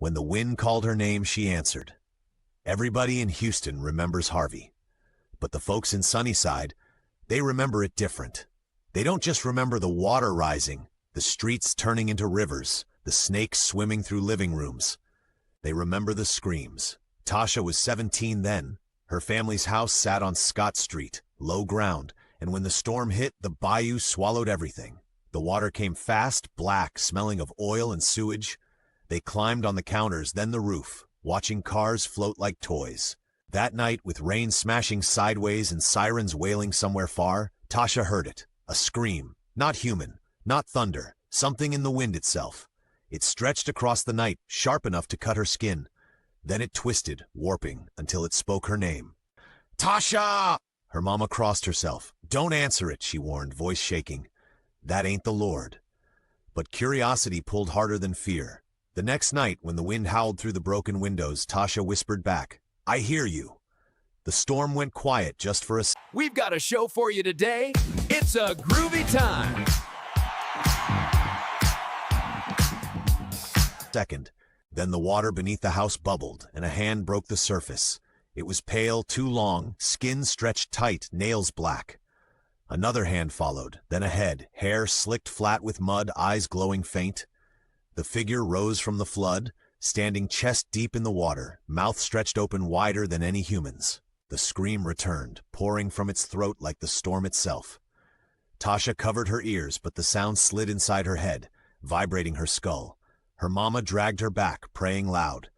When the wind called her name, she answered. Everybody in Houston remembers Harvey. But the folks in Sunnyside, they remember it different. They don't just remember the water rising, the streets turning into rivers, the snakes swimming through living rooms. They remember the screams. Tasha was 17 then. Her family's house sat on Scott Street, low ground, and when the storm hit, the bayou swallowed everything. The water came fast, black, smelling of oil and sewage. They climbed on the counters, then the roof, watching cars float like toys. That night, with rain smashing sideways and sirens wailing somewhere far, Tasha heard it. A scream. Not human, not thunder, something in the wind itself. It stretched across the night, sharp enough to cut her skin. Then it twisted, warping, until it spoke her name. Tasha! Her mama crossed herself. Don't answer it, she warned, voice shaking. That ain't the Lord. But curiosity pulled harder than fear. The next night, when the wind howled through the broken windows, Tasha whispered back, I hear you. The storm went quiet just for a second. We've got a show for you today. It's a groovy time. Then the water beneath the house bubbled, and a hand broke the surface. It was pale, too long, skin stretched tight, nails black. Another hand followed, then a head, hair slicked flat with mud, eyes glowing faint. The figure rose from the flood, standing chest deep in the water, mouth stretched open wider than any human's. The scream returned, pouring from its throat like the storm itself. Tasha covered her ears, but the sound slid inside her head, vibrating her skull. Her mama dragged her back, praying loud.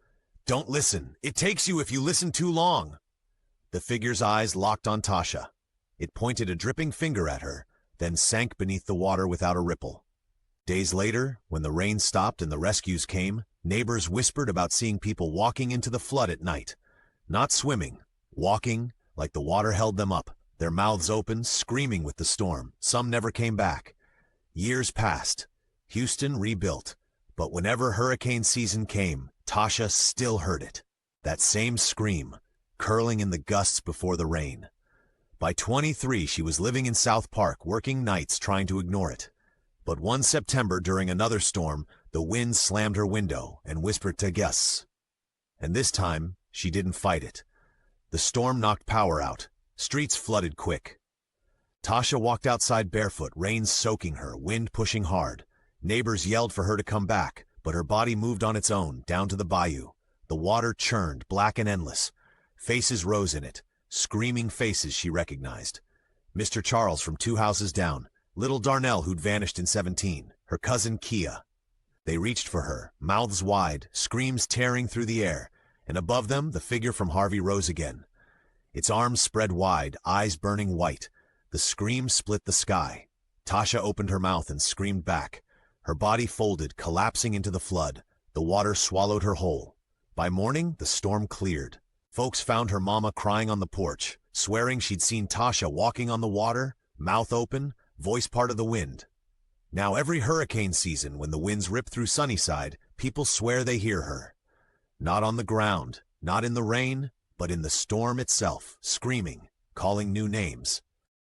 Don't listen. It takes you if you listen too long. The figure's eyes locked on Tasha. It pointed a dripping finger at her, then sank beneath the water without a ripple. Days later, when the rain stopped and the rescues came, neighbors whispered about seeing people walking into the flood at night. Not swimming, walking, like the water held them up, their mouths open, screaming with the storm. Some never came back. Years passed. Houston rebuilt. But whenever hurricane season came, Tasha still heard it. That same scream, curling in the gusts before the rain. By 23, she was living in South Park, working nights trying to ignore it. But one September, during another storm, the wind slammed her window and whispered to guests. And this time, she didn't fight it. The storm knocked power out. Streets flooded quick. Tasha walked outside barefoot, rain soaking her, wind pushing hard. Neighbors yelled for her to come back, but her body moved on its own, down to the bayou. The water churned, black and endless. Faces rose in it, screaming faces she recognized. Mr. Charles from 2 houses down, little Darnell who'd vanished in 17, her cousin Kia. They reached for her, mouths wide, screams tearing through the air, and above them the figure from Harvey rose again. Its arms spread wide, eyes burning white. The scream split the sky. Tasha opened her mouth and screamed back. Her body folded, collapsing into the flood. The water swallowed her whole. By morning, the storm cleared. Folks found her mama crying on the porch, swearing she'd seen Tasha walking on the water, mouth open, voice part of the wind. Now every hurricane season, when the winds rip through Sunnyside, people swear they hear her. Not on the ground, not in the rain, but in the storm itself, screaming, calling new names.